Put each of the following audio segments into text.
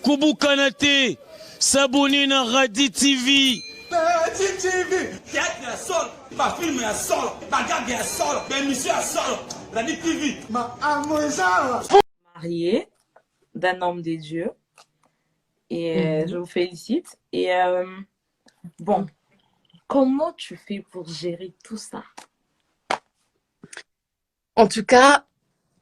Koubou Kanate, Sabouni na Radi TV. Radi TV. Théâtre à sol, ma film à sol, ma gague à sol, ma émission à sol. Radi TV. Mariée d'un homme de Dieu. Et je vous félicite. Et bon, comment tu fais pour gérer tout ça? En tout cas,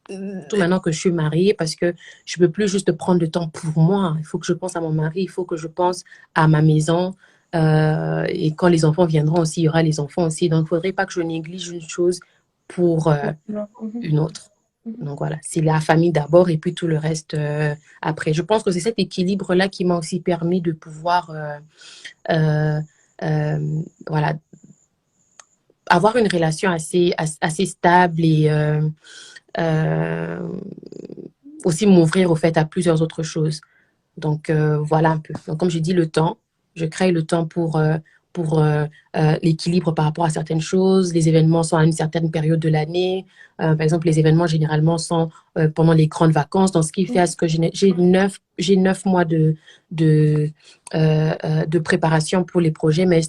maintenant que je suis mariée, parce que je ne peux plus juste prendre le temps pour moi. Il faut que je pense à mon mari, il faut que je pense à ma maison. Et quand les enfants viendront aussi, il y aura les enfants aussi. Donc, il ne faudrait pas que je néglige une chose pour une autre. Donc, voilà, c'est la famille d'abord et puis tout le reste après. Je pense que c'est cet équilibre-là qui m'a aussi permis de pouvoir voilà, avoir une relation assez stable et aussi m'ouvrir au fait à plusieurs autres choses. Donc, voilà un peu. Donc, comme j'ai dit, le temps, je crée le temps pour l'équilibre par rapport à certaines choses. Les événements sont à une certaine période de l'année. Par exemple, les événements, généralement, sont pendant les grandes vacances. Donc, ce qui fait à ce que j'ai 9 mois de préparation pour les projets. Mais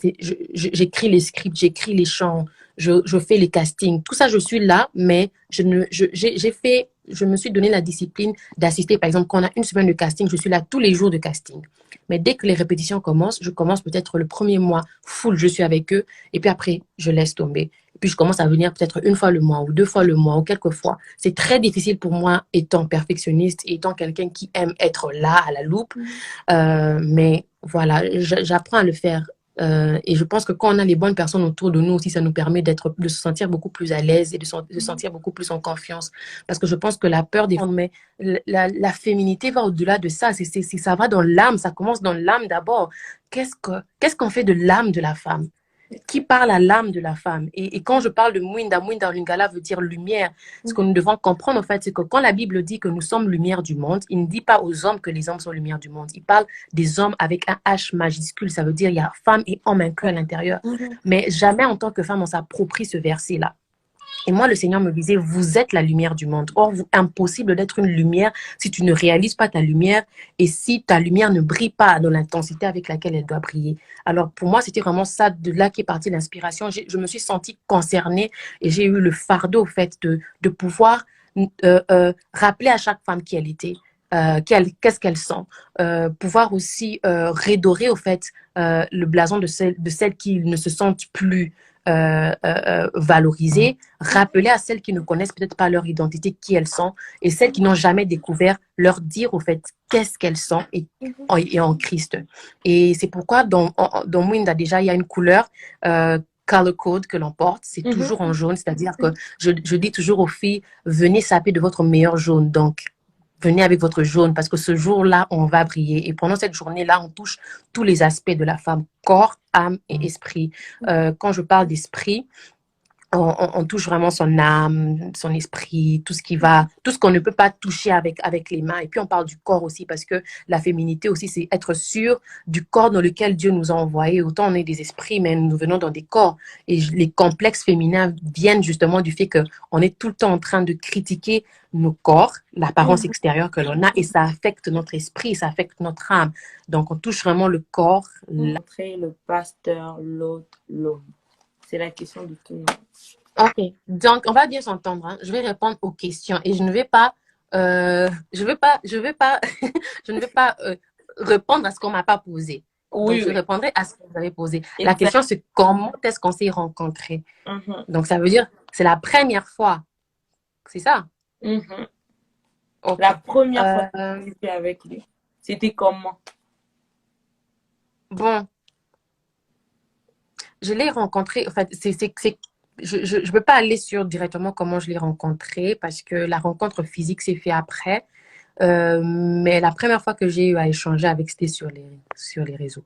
j'écris les scripts, j'écris les chants, je fais les castings. Tout ça, je suis là, mais je me suis donné la discipline d'assister. Par exemple, quand on a une semaine de casting, je suis là tous les jours de casting. Mais dès que les répétitions commencent, je commence peut-être le premier mois full, je suis avec eux. Et puis après, je laisse tomber. Et puis, je commence à venir peut-être une fois le mois ou 2 fois le mois ou quelques fois. C'est très difficile pour moi, étant perfectionniste, étant quelqu'un qui aime être là, à la loupe. Mais voilà, j'apprends à le faire. Et je pense que quand on a les bonnes personnes autour de nous aussi, ça nous permet de se sentir beaucoup plus à l'aise et de se sentir beaucoup plus en confiance. Parce que je pense que la peur des femmes, mais la féminité va au-delà de ça. Ça va dans l'âme, ça commence dans l'âme d'abord. Qu'est-ce qu'on fait de l'âme de la femme? Qui parle à l'âme de la femme? Et quand je parle de Mwinda en lingala veut dire lumière. Ce que nous devons comprendre, en fait, c'est que quand la Bible dit que nous sommes lumière du monde, il ne dit pas aux hommes que les hommes sont lumière du monde. Il parle des hommes avec un H majuscule. Ça veut dire il y a femme et homme inclus à l'intérieur. Mais jamais en tant que femme, on s'approprie ce verset-là. Et moi, le Seigneur me disait, vous êtes la lumière du monde. Or, impossible d'être une lumière si tu ne réalises pas ta lumière et si ta lumière ne brille pas dans l'intensité avec laquelle elle doit briller. Alors, pour moi, c'était vraiment ça, de là qu'est partie l'inspiration. Je me suis sentie concernée et j'ai eu le fardeau, au fait, de pouvoir rappeler à chaque femme qui elle était. Qu'est-ce qu'elle sent, pouvoir aussi redorer au fait le blason de celles qui ne se sentent plus valoriser, rappeler à celles qui ne connaissent peut-être pas leur identité qui elles sont et celles qui n'ont jamais découvert, leur dire au fait qu'est-ce qu'elles sont et en Christ. Et c'est pourquoi dans Mwinda déjà il y a une couleur color code que l'on porte, c'est toujours en jaune, c'est-à-dire que je dis toujours aux filles, venez saper de votre meilleur jaune. Donc venez avec votre jaune parce que ce jour-là, on va briller. Et pendant cette journée-là, on touche tous les aspects de la femme, corps, âme et esprit. Quand je parle d'esprit, on touche vraiment son âme, son esprit, tout ce qu'on ne peut pas toucher avec les mains. Et puis on parle du corps aussi parce que la féminité aussi, c'est être sûr du corps dans lequel Dieu nous a envoyés. Autant on est des esprits, mais nous venons dans des corps. Et les complexes féminins viennent justement du fait qu'on est tout le temps en train de critiquer nos corps, l'apparence extérieure que l'on a, et ça affecte notre esprit, ça affecte notre âme. Donc on touche vraiment le corps. Montrer le pasteur, l'autre, l'homme. C'est la question de tout le monde. Ok, donc on va bien s'entendre. Hein. Je vais répondre aux questions et je ne vais pas, je ne vais pas répondre à ce qu'on m'a pas posé. Donc je répondrai à ce que vous avez posé. La question c'est comment est-ce qu'on s'est rencontrés. Donc ça veut dire c'est la première fois, c'est ça. Okay. La première fois que tu étais avec lui, c'était comment? Bon, je l'ai rencontré. En fait, je ne peux pas aller sur directement comment je l'ai rencontré parce que la rencontre physique s'est faite après. Mais la première fois que j'ai eu à échanger avec, c'était sur les réseaux.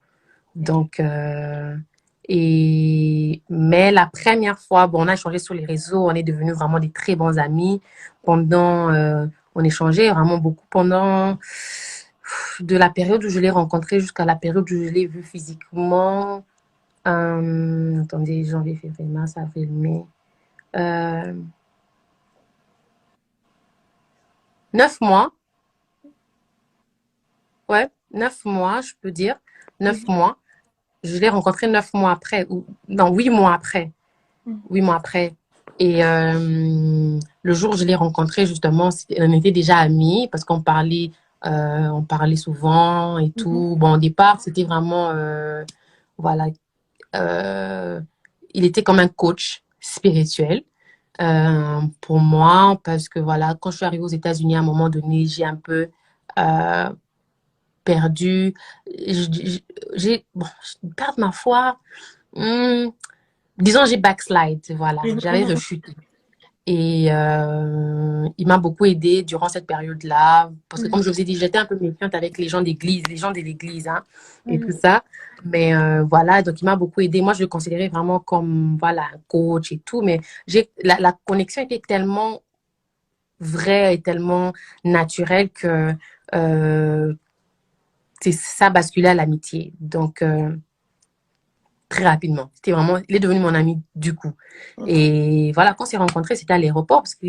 Donc, mais la première fois, bon, on a échangé sur les réseaux, on est devenus vraiment des très bons amis. On échangeait vraiment beaucoup pendant de la période où je l'ai rencontré jusqu'à la période où je l'ai vu physiquement. Attendez, janvier, février, mars, avril, mai. 9 mois, ouais, 9 mois, je peux dire. 9 mois. Je l'ai rencontré 9 mois après, ou non, 8 mois après. 8 mois après. Et le jour où je l'ai rencontré, justement, on était déjà amis parce on parlait souvent et tout. Bon, au départ, c'était vraiment, voilà, euh, il était comme un coach spirituel pour moi parce que voilà, quand je suis arrivée aux États-Unis, à un moment donné, j'ai un peu euh, perdu, bon, je perds ma foi. Hmm, disons, j'ai backslide, voilà, j'avais rechuté. Et il m'a beaucoup aidé durant cette période-là. Parce que, comme je vous ai dit, j'étais un peu méfiante avec les gens d'église, les gens de l'église, hein, et tout ça. Mais voilà, donc il m'a beaucoup aidé. Moi, je le considérais vraiment comme, voilà, un coach et tout. Mais la connexion était tellement vraie et tellement naturelle que euh, ça basculait à l'amitié. Donc, très rapidement. C'était vraiment, il est devenu mon ami du coup. Et voilà, quand on s'est rencontrés, c'était à l'aéroport parce que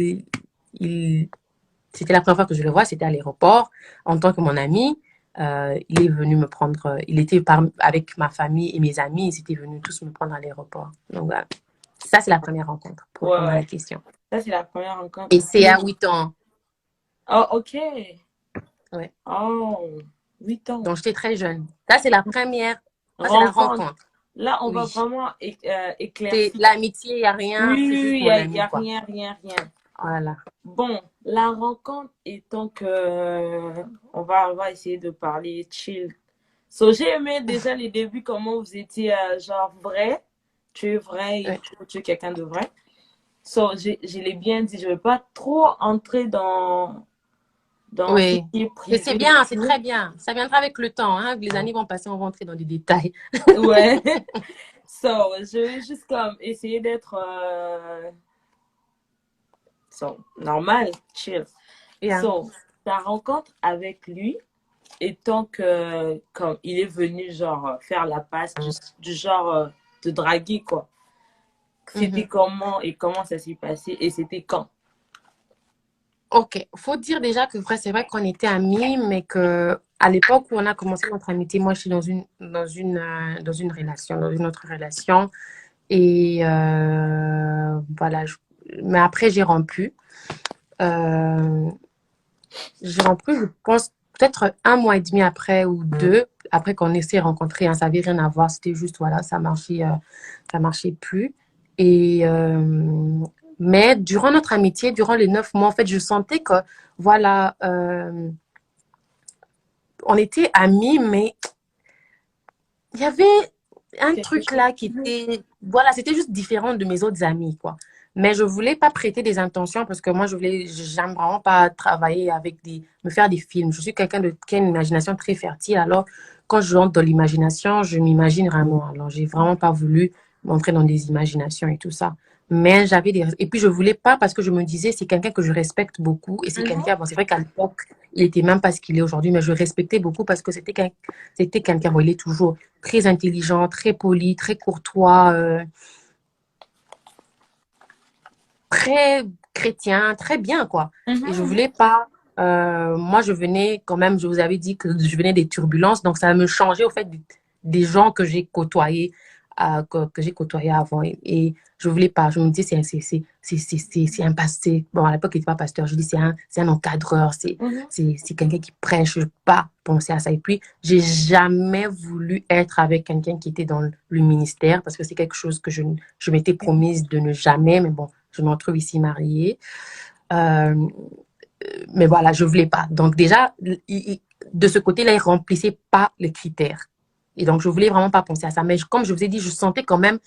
c'était la première fois que je le vois, c'était à l'aéroport en tant que mon ami. Il est venu me prendre, il était avec ma famille et mes amis, ils étaient venus tous me prendre à l'aéroport. Donc voilà, ça c'est la première rencontre pour répondre à la question. Ça, c'est la première rencontre. Et c'est à 8 ans. Oh, ok. Ouais. Oh, 8 ans. Donc j'étais très jeune. Ça c'est la première, ça c'est la rencontre. Là, on va vraiment éclaircir. C'est l'amitié, il n'y a rien. Oui, c'est juste il mon n'y ami, a quoi. rien. Voilà. Bon, la rencontre étant que on va essayer de parler chill. So, j'ai aimé déjà les débuts, comment vous étiez genre vrai. Tu es vrai et tu es quelqu'un de vrai. So, je l'ai bien dit, je ne vais pas trop entrer dans Oui. ce qui est Mais privé. c'est bien, c'est très bien. Ça viendra avec le temps, hein. Les années vont passer, on va entrer dans des détails. Ouais. So, je vais juste comme essayer d'être normal, chill. Yeah. So, ta rencontre avec lui, étant que comme il est venu genre faire la passe du genre de draguer quoi. C'était comment et comment ça s'est passé et c'était quand? Ok, faut dire déjà que c'est vrai qu'on était amis, mais que à l'époque où on a commencé notre amitié, moi je suis dans une relation, dans une autre relation, et voilà. Mais après j'ai rompu. Je pense peut-être 1 mois et demi après ou 2, après qu'on s'est rencontrés, hein, ça n'avait rien à voir, c'était juste voilà, ça marchait plus. Et mais durant notre amitié, durant les 9 mois, en fait, je sentais que voilà, on était amis, mais il y avait un truc là qui était, voilà, c'était juste différent de mes autres amis, quoi. Mais je voulais pas prêter des intentions parce que moi, j'aime vraiment pas travailler me faire des films. Je suis quelqu'un qui a une imagination très fertile. Alors, quand je rentre dans l'imagination, je m'imagine vraiment. Alors, j'ai vraiment pas voulu m'entrer dans des imaginations et tout ça. Mais et puis je voulais pas parce que je me disais, c'est quelqu'un que je respecte beaucoup et c'est quelqu'un, bon, c'est vrai qu'à l'époque, il était même pas ce qu'il est aujourd'hui, mais je respectais beaucoup parce que c'était quelqu'un, bon, il est toujours très intelligent, très poli, très courtois, très chrétien, très bien, quoi. Et je voulais pas. Moi, je venais quand même, je vous avais dit que je venais des turbulences, donc ça me changeait au fait des gens que j'ai côtoyés, que j'ai côtoyés avant. Et je voulais pas. Je me disais, c'est un pasteur. Bon, à l'époque, il n'était pas pasteur. Je dis, c'est un encadreur, c'est quelqu'un qui prêche. Je ne veux pas penser à ça. Et puis, j'ai jamais voulu être avec quelqu'un qui était dans le ministère parce que c'est quelque chose que je m'étais promise de ne jamais, mais bon, je me retrouve ici mariée. Mais voilà, je ne voulais pas. Donc déjà, de ce côté-là, il ne remplissait pas les critères. Et donc, je ne voulais vraiment pas penser à ça. Mais comme je vous ai dit, je sentais quand même,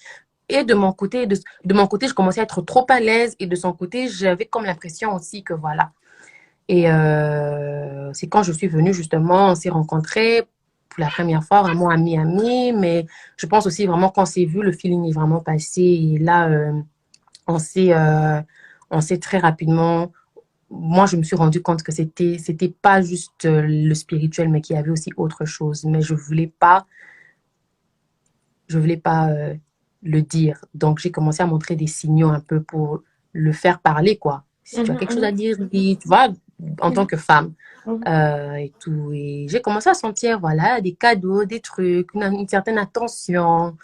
et de mon côté, je commençais à être trop à l'aise. Et de son côté, j'avais comme l'impression aussi que voilà. Et c'est quand je suis venue, justement, on s'est rencontrés pour la première fois, vraiment ami. Mais je pense aussi vraiment qu'on s'est vu, le feeling est vraiment passé. Et là, on s'est très rapidement, moi je me suis rendu compte que c'était pas juste le spirituel mais qu'il y avait aussi autre chose, mais je voulais pas le dire, donc j'ai commencé à montrer des signaux un peu pour le faire parler, quoi. Si tu as quelque chose à dire, dis, tu vois, en tant que femme. Mhm. Et tout. Et j'ai commencé à sentir, voilà, des cadeaux, des trucs, une certaine attention.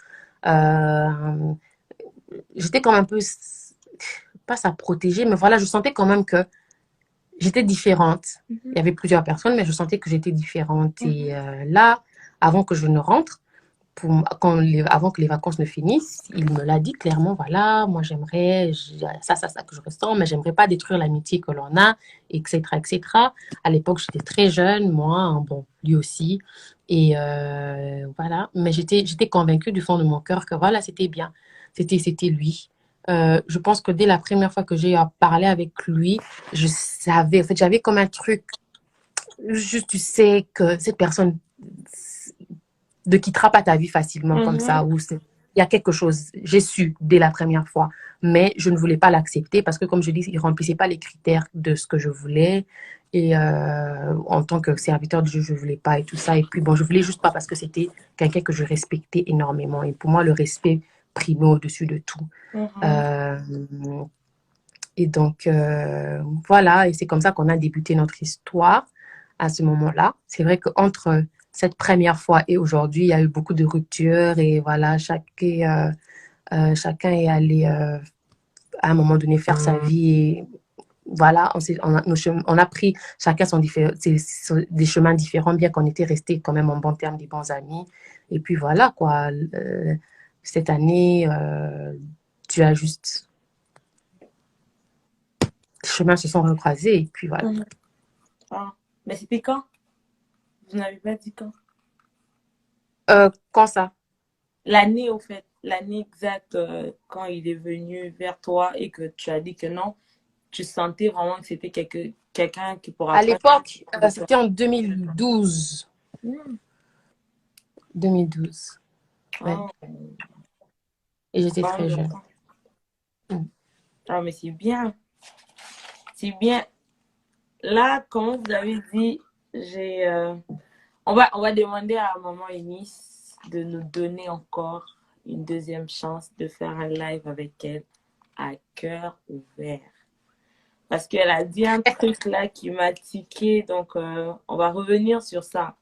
Euh, J'étais quand même un peu, pas ça protéger, mais voilà, je sentais quand même que j'étais différente. Il Mhm. y avait plusieurs personnes, mais je sentais que j'étais différente. Et Mhm. là, avant que je ne rentre, avant que les vacances ne finissent, il me l'a dit clairement, voilà, moi j'aimerais ça que je ressens, mais j'aimerais pas détruire l'amitié que l'on a, etc., etc. À l'époque, j'étais très jeune, moi, hein, bon, lui aussi. Et voilà, mais j'étais convaincue du fond de mon cœur que voilà, c'était bien, c'était lui. Je pense que dès la première fois que j'ai parlé avec lui, je savais, en fait, j'avais comme un truc, juste tu sais que cette personne ne quittera pas ta vie facilement comme ça. Mhm. Il y a quelque chose, j'ai su dès la première fois, mais je ne voulais pas l'accepter parce que, comme je dis, il ne remplissait pas les critères de ce que je voulais. Et en tant que serviteur de Dieu, je ne voulais pas et tout ça. Et puis, bon, je voulais juste pas parce que c'était quelqu'un que je respectais énormément. Et pour moi, le respect primait au-dessus de tout. Mhm. Euh, et donc, voilà, et c'est comme ça qu'on a débuté notre histoire à ce moment-là. C'est vrai qu'entre cette première fois et aujourd'hui, il y a eu beaucoup de ruptures et voilà, chacun est allé à un moment donné faire sa vie et voilà, on a pris chacun des chemins différents, bien qu'on était restés quand même en bon terme, des bons amis. Et puis voilà, quoi. Cette année, tu as juste, les chemins se sont recroisés et puis voilà. Mhm. Ah. Mais c'était quand? Vous n'avez pas dit quand? Quand ça? L'année, au fait, l'année exacte quand il est venu vers toi et que tu as dit que non, tu sentais vraiment que c'était quelqu'un qui pourra À pas l'époque, de toi. c'était en 2012. Hmm. 2012, ouais. Ah, Et j'étais quand même très jeune. longtemps. Mm. Ah, mais c'est bien. C'est bien. Là, comme vous avez dit, j'ai, on va demander à maman Eunice de nous donner encore une deuxième chance de faire un live avec elle à cœur ouvert. Parce qu'elle a dit un truc là qui m'a tiqué, donc on va revenir sur ça.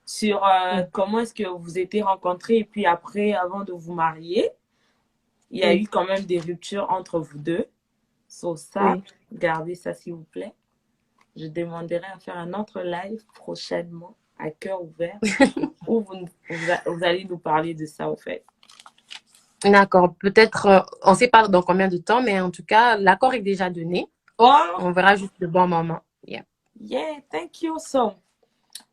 Sur Mm. comment est-ce que vous étiez rencontrés et puis après, avant de vous marier, il y a Oui, eu quand même des ruptures entre vous deux. Sur ça, oui. gardez ça s'il vous plaît. Je demanderai à faire un autre live prochainement à cœur ouvert où vous allez nous parler de ça au fait. D'accord. Peut-être, on ne sait pas dans combien de temps, mais en tout cas, l'accord est déjà donné. Oh, On verra juste le bon moment. Yeah. yeah, thank you so.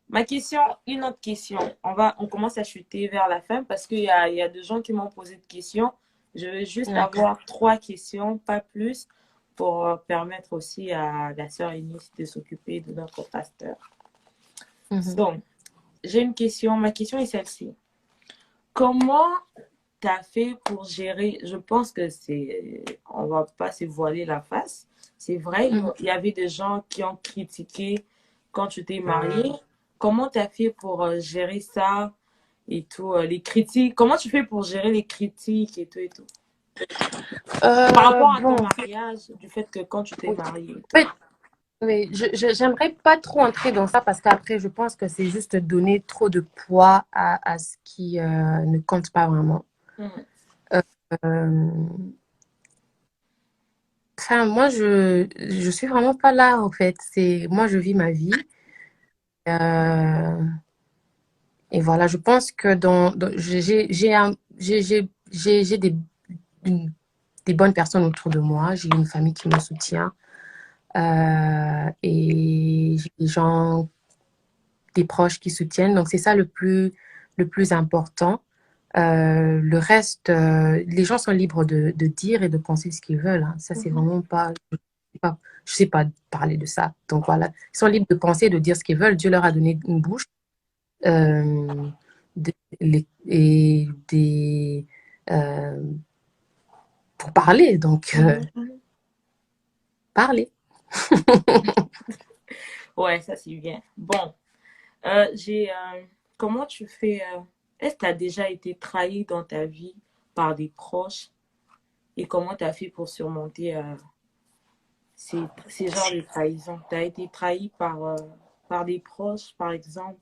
Ma question, une autre question. On commence à chuter vers la fin parce qu'il y a des gens qui m'ont posé de questions. Je vais juste D'accord. avoir 3 questions, pas plus, pour permettre aussi à la sœur Eunice de s'occuper de notre pasteur. Mhm. Donc, j'ai une question. Ma question est celle-ci. Comment tu as fait pour gérer? Je pense que on va pas se voiler la face. C'est vrai, Mhm. il y avait des gens qui ont critiqué quand tu t'es mariée. Comment tu as fait pour gérer ça et tout, les critiques? Comment tu fais pour gérer les critiques et tout et tout? Par rapport à ton Bon, mariage, du fait que quand tu t'es oui. mariée et tout. Oui, oui, j'aimerais pas trop entrer dans ça parce qu'après, je pense que c'est juste donner trop de poids à ce qui ne compte pas vraiment. Mhm. Euh, Enfin, moi, je suis vraiment pas là, en fait. Moi, je vis ma vie. Euh, et voilà, je pense que j'ai une- des bonnes personnes autour de moi. J'ai une famille qui me soutient. Et j'ai des gens, des proches qui soutiennent. Donc, c'est ça le plus important. Le reste, les gens sont libres de dire et de penser ce qu'ils veulent, hein. Ça, c'est Mhm. vraiment pas, je sais pas parler de ça. Donc voilà, ils sont libres de penser, de dire ce qu'ils veulent. Dieu leur a donné une bouche euh, et euh, pour parler. Donc, Mhm. parler. Ouais, ça c'est bien. Bon, comment tu fais, est-ce que tu as déjà été trahi dans ta vie par des proches et comment tu as fait pour surmonter ces genres de trahison? Tu as été trahi par des proches, par exemple?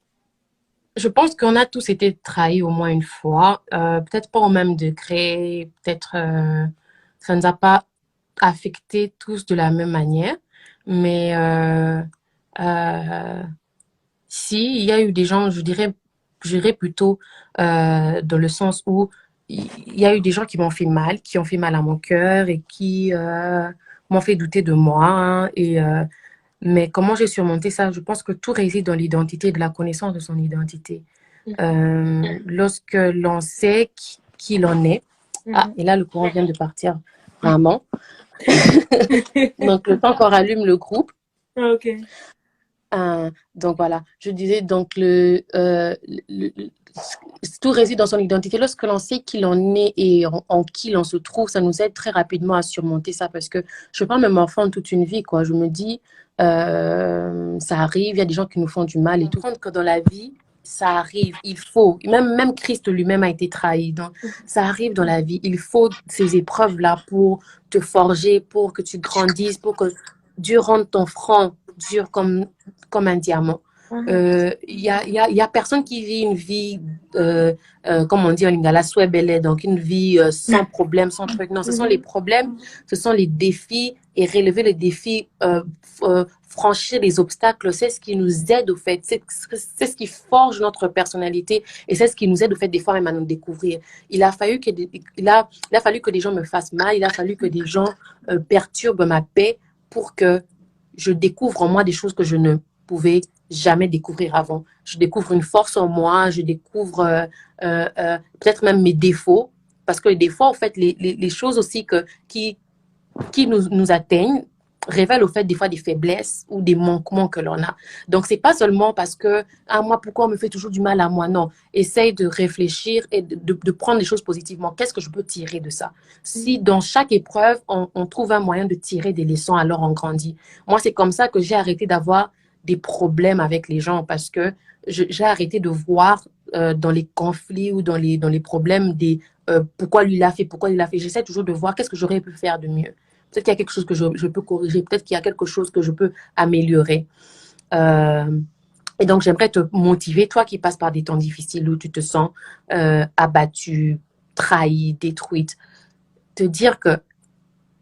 Je pense qu'on a tous été trahis au moins une fois, peut-être pas au même degré, peut-être ça nous a pas affectés tous de la même manière, mais euh, si, il y a eu des gens, je dirais plutôt dans le sens où il y a eu des gens qui m'ont fait mal, qui ont fait mal à mon cœur et qui m'ont fait douter de moi, hein, mais comment j'ai surmonté ça? Je pense que tout réside dans l'identité, de la connaissance de son identité. Lorsque l'on sait qui l'on est. Ah, et là, le courant vient de partir, vraiment. Donc, le temps qu'on rallume le groupe. Ok. Donc, voilà. Je disais, donc, tout réside dans son identité. Lorsque l'on sait qui l'on est et en qui l'on se trouve, ça nous aide très rapidement à surmonter ça parce que je parle même enfant toute une vie, quoi. Je me dis, ça arrive, il y a des gens qui nous font du mal et tout. Que dans la vie, ça arrive, il faut. Même Christ lui-même a été trahi. Donc, ça arrive dans la vie. Il faut ces épreuves-là pour te forger, pour que tu grandisses, pour que Dieu rende ton front dur comme un diamant. Y a personne qui vit une vie, comme on dit en lingala, swebele, donc une vie sans problème, sans truc. Non, ce sont les problèmes, ce sont les défis et relever les défis, franchir les obstacles, c'est ce qui nous aide au fait, c'est ce qui forge notre personnalité et c'est ce qui nous aide au fait des fois même à nous découvrir. Il a fallu que des gens me fassent mal, il a fallu que des gens perturbent ma paix pour que je découvre en moi des choses que je ne pouvais jamais découvrir avant. Je découvre une force en moi, je découvre peut-être même mes défauts, parce que des fois, en fait, les choses aussi qui nous atteignent révèlent au fait des fois des faiblesses ou des manquements que l'on a. Donc, c'est pas seulement parce que, ah, moi, pourquoi on me fait toujours du mal à moi? Non. Essaye de réfléchir et de prendre les choses positivement. Qu'est-ce que je peux tirer de ça? Si dans chaque épreuve, on trouve un moyen de tirer des leçons, alors on grandit. Moi, c'est comme ça que j'ai arrêté d'avoir des problèmes avec les gens parce que j'ai arrêté de voir dans les conflits ou dans les problèmes pourquoi lui l'a fait, pourquoi il l'a fait. J'essaie toujours de voir qu'est-ce que j'aurais pu faire de mieux. Peut-être qu'il y a quelque chose que je peux corriger, peut-être qu'il y a quelque chose que je peux améliorer. Et donc, j'aimerais te motiver, toi qui passes par des temps difficiles où tu te sens abattue, trahie, détruite, te dire que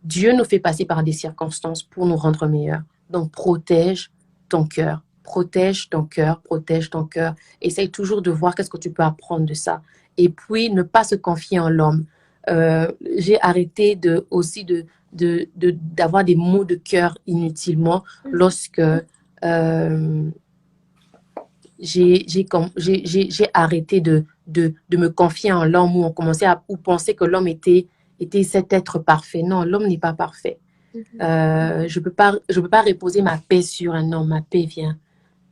Dieu nous fait passer par des circonstances pour nous rendre meilleurs. Donc, protège ton cœur. Protège ton cœur, protège ton cœur. Essaye toujours de voir qu'est-ce que tu peux apprendre de ça. Et puis, ne pas se confier en l'homme. J'ai arrêté d'avoir des mots de cœur inutilement lorsque j'ai arrêté de me confier en l'homme où on commençait à penser que l'homme était cet être parfait. Non, l'homme n'est pas parfait. Je peux pas reposer ma paix sur un homme. Ma paix vient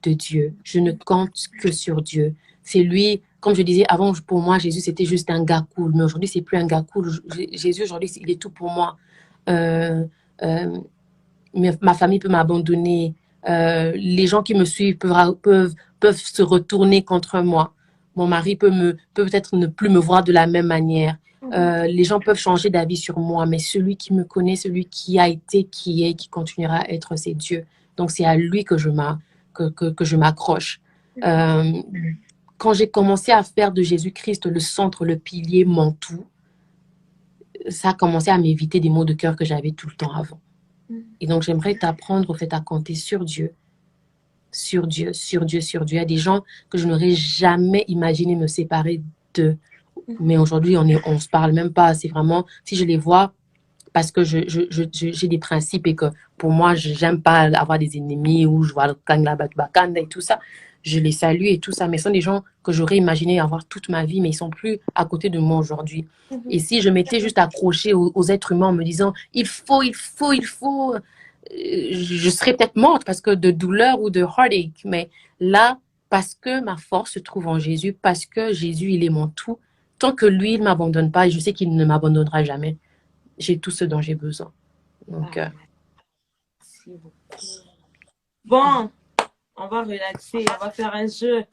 de Dieu. Je ne compte que sur Dieu. C'est lui, comme je disais avant, pour moi, Jésus, c'était juste un gars cool. Mais aujourd'hui, c'est plus un gars cool. Jésus, aujourd'hui, il est tout pour moi. Ma famille peut m'abandonner. Les gens qui me suivent peuvent se retourner contre moi. Mon mari peut peut-être ne plus me voir de la même manière. Les gens peuvent changer d'avis sur moi, mais celui qui me connaît, celui qui a été, qui est, qui continuera à être, c'est Dieu. Donc, c'est à lui que je m'accroche. Quand j'ai commencé à faire de Jésus-Christ le centre, le pilier, mon tout, ça a commencé à m'éviter des maux de cœur que j'avais tout le temps avant. Et donc, j'aimerais t'apprendre, au fait, à compter sur Dieu. Sur Dieu, sur Dieu, sur Dieu. Il y a des gens que je n'aurais jamais imaginé me séparer d'eux. Mais aujourd'hui, on se parle même pas. C'est vraiment, si je les vois, parce que j'ai des principes et que pour moi, j'aime pas avoir des ennemis ou je vois le Kangla Bakanda et tout ça. Je les salue et tout ça. Mais ce sont des gens que j'aurais imaginé avoir toute ma vie, mais ils sont plus à côté de moi aujourd'hui. Et si je m'étais juste accrochée aux êtres humains en me disant, il faut, je serais peut-être morte parce que de douleur ou de heartache. Mais là, parce que ma force se trouve en Jésus, parce que Jésus, il est mon tout, tant que lui, il ne m'abandonne pas, et je sais qu'il ne m'abandonnera jamais, j'ai tout ce dont j'ai besoin. Donc, Merci beaucoup. Bon, on va relaxer, on va faire un jeu.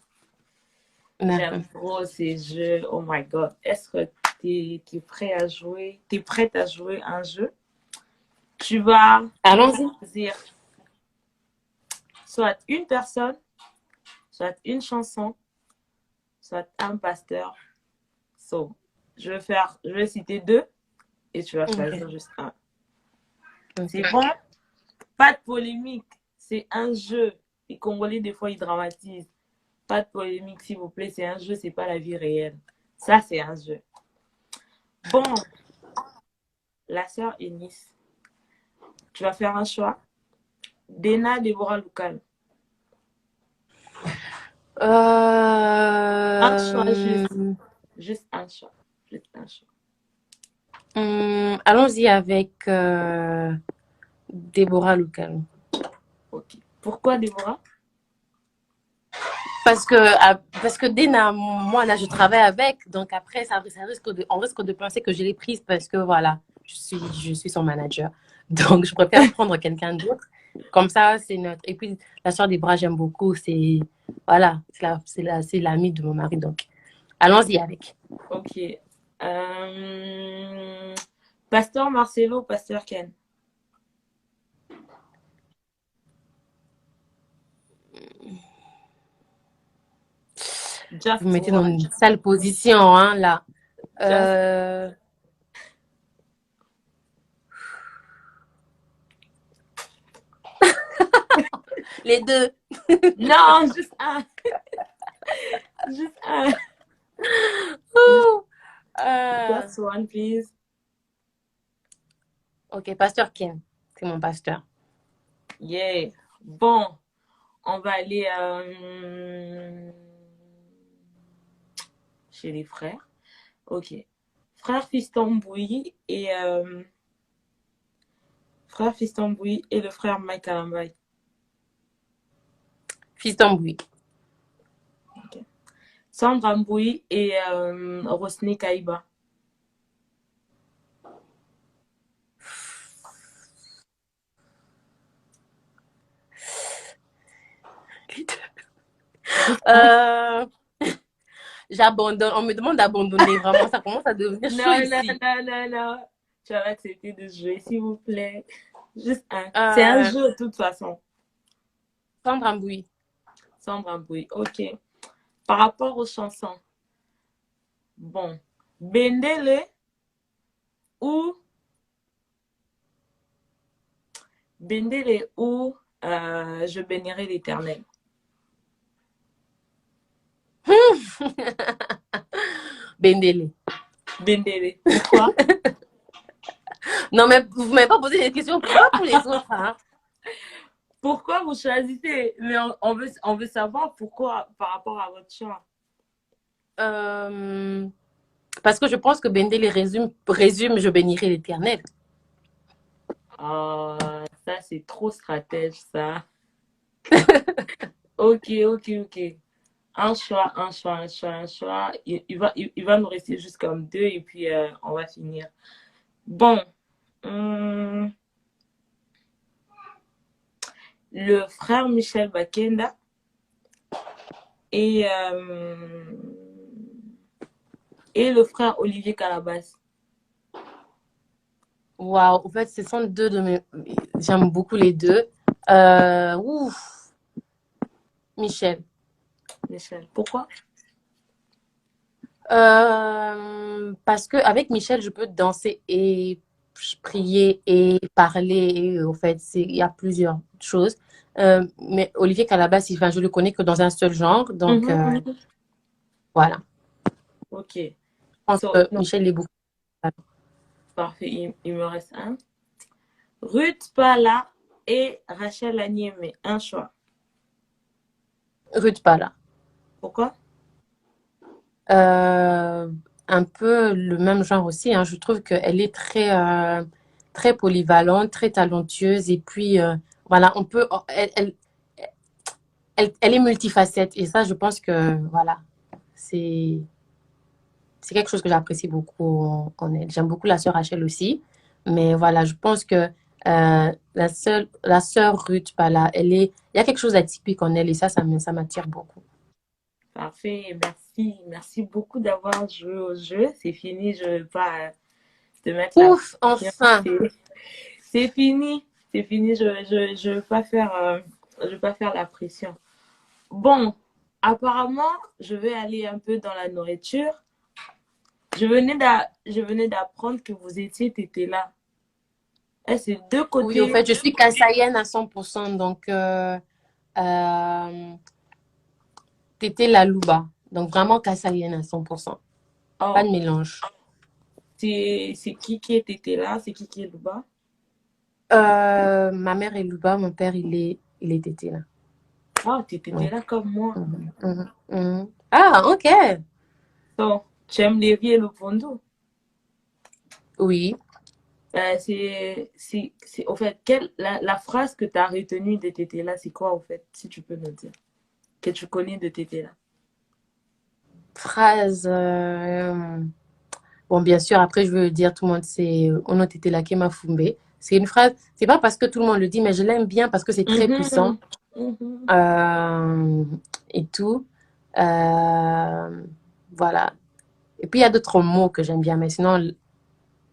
J'aime trop ces jeux. Oh my God. Est-ce que tu es prêt à jouer? Tu es prête à jouer un jeu? Tu vas Allons-y. choisir soit une personne, soit une chanson, soit un pasteur. So, je vais citer deux et tu vas choisir juste un. C'est Ok. bon? Pas de polémique. C'est un jeu. Les Congolais, des fois, ils dramatisent. Pas de polémique, s'il vous plaît. C'est un jeu, c'est pas la vie réelle. Ça, c'est un jeu. Bon, la sœur Eunice, tu vas faire un choix. Dena Deborah Loukal. Un choix juste. Juste un choix. Juste un choix. Allons-y avec Déborah Lucal. Ok. Pourquoi Deborah? Parce que Dena, moi, là, je travaille avec. Donc après, on risque de penser que je l'ai prise parce que, voilà, je suis son manager. Donc, je préfère prendre quelqu'un d'autre. Comme ça, c'est neutre. Et puis, la soeur des bras, j'aime beaucoup. Voilà, c'est l'amie de mon mari. Donc, allons-y avec. Ok. Pasteur Marcelo, Pasteur Ken. Just Vous me mettez dans one. une sale position, hein, là. Just... Les deux. Non, juste un. Juste un. Just one, please. Ok, Pasteur Ken. C'est mon pasteur. Yeah. Bon, on va aller chez les frères. Ok. Frère Fiston Bouilly et le frère Mike Alambay. Fiston Bouy. Okay. Sandra Mbouy et Rosny Kaïba. J'abandonne. On me demande d'abandonner. Vraiment, ça commence à devenir chaud ici. Non. Tu vas accepter de jouer, s'il vous plaît. Juste un. C'est un jeu, de toute façon. Sandra Mbouy. Sandra Mbouy, ok. Par rapport aux chansons, bon, Bendele ou Je bénirai l'Éternel. Bendele. Bendele. Pourquoi? Non, mais vous ne m'avez pas posé des questions. Pourquoi pour les autres, hein? Pourquoi vous choisissez? Mais on veut savoir pourquoi par rapport à votre choix. Parce que je pense que Bendele résume Je bénirai l'Éternel. Ça, c'est trop stratège, ça. Ok. Un choix. Il va nous rester juste comme deux et puis on va finir. Bon. Le frère Michel Bakenda et le frère Olivier Calabas. Waouh, en fait, ce sont deux de mes. J'aime beaucoup les deux. Michel. Pourquoi? Parce que avec Michel, je peux danser et prier et parler. Et, en fait, il y a plusieurs choses. Mais Olivier Calabas, je le connais que dans un seul genre. Donc, voilà. Ok. Je pense que Michel est beaucoup. Parfait. Il me reste un. Ruth Pala et Rachel Agniemé. Un choix. Ruth Pala. Pourquoi? Un peu le même genre aussi, hein. Je trouve qu'elle est très polyvalente, très talentueuse. Et puis, voilà, elle est multifacette. Et ça, je pense que, voilà, c'est quelque chose que j'apprécie beaucoup en elle. J'aime beaucoup la sœur Rachel aussi. Mais voilà, je pense que la sœur Ruth Pala, il y a quelque chose d'atypique en elle et ça m'attire beaucoup. Parfait, merci. Merci beaucoup d'avoir joué au jeu. C'est fini, je ne vais pas te mettre Ouf, enfin! C'est fini. C'est fini. Je veux pas faire, je veux pas faire la pression. Bon, apparemment, je vais aller un peu dans la nourriture. Je venais d'apprendre que vous étiez tété là. Eh, c'est deux Oui, au côtés. fait, je suis kassaïenne à 100%, donc euh, tété la louba. Donc vraiment kassaïenne à 100%. Pas de Oh, mélange. c'est qui est tété là? C'est qui est là-bas? Ma mère est louba, mon père, il est tété là. Oh, t'es tété Ouais. là comme moi. Mhm, mhm, mhm. Ah, ok. Donc, tu aimes les riz et le pondo. Oui. Au fait, la phrase que tu as retenue de tété là, c'est quoi, au fait, si tu peux nous dire? Que tu connais de tété là. Phrase. Bon, bien sûr, après, je veux dire, tout le monde, c'est Ono Tete Lake Mafumbe. C'est une phrase, c'est pas parce que tout le monde le dit, mais je l'aime bien parce que c'est très puissant. Mhm, mhm. euh, et tout. Voilà. Et puis, il y a d'autres mots que j'aime bien, mais sinon,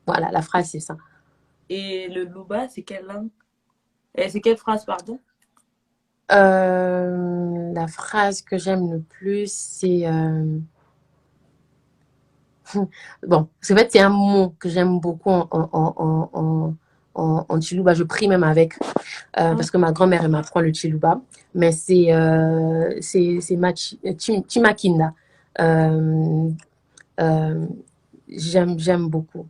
voilà, la phrase, c'est ça. Et le louba, c'est quelle langue? C'est quelle phrase, pardon? La phrase que j'aime le plus, c'est... bon, c'est en fait, c'est un mot que j'aime beaucoup en Chiluba. Je prie même avec, Ah, parce que ma grand-mère, elle m'apprend le Chiluba. Mais c'est Chimakinda. Euh, euh, j'aime beaucoup.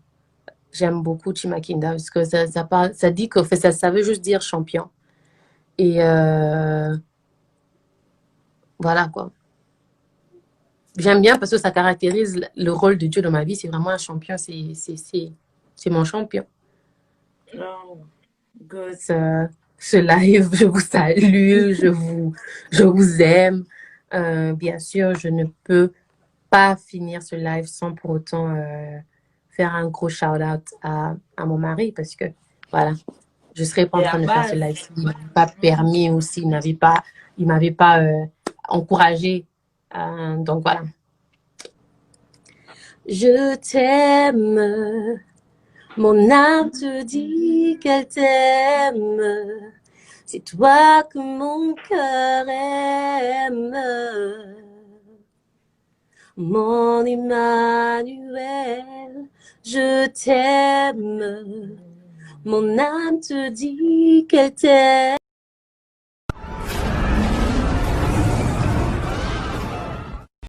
J'aime beaucoup Chimakinda parce que ça dit que, en fait, ça veut juste dire champion. Et voilà quoi. J'aime bien parce que ça caractérise le rôle de Dieu dans ma vie. C'est vraiment un champion. C'est mon champion. non, good. Ce live, je vous salue, je vous aime. Bien sûr, je ne peux pas finir ce live sans pour autant faire un gros shout-out à mon mari parce que, voilà, je ne serais pas C'est en la train de faire ce base. live s'il ne m'avait pas Mhm. permis ou s'il il m'avait pas encouragé. Donc, voilà. Je t'aime, mon âme te dit qu'elle t'aime. C'est toi que mon cœur aime, mon Emmanuel, je t'aime. Mon âme te dit qu'elle t'aime.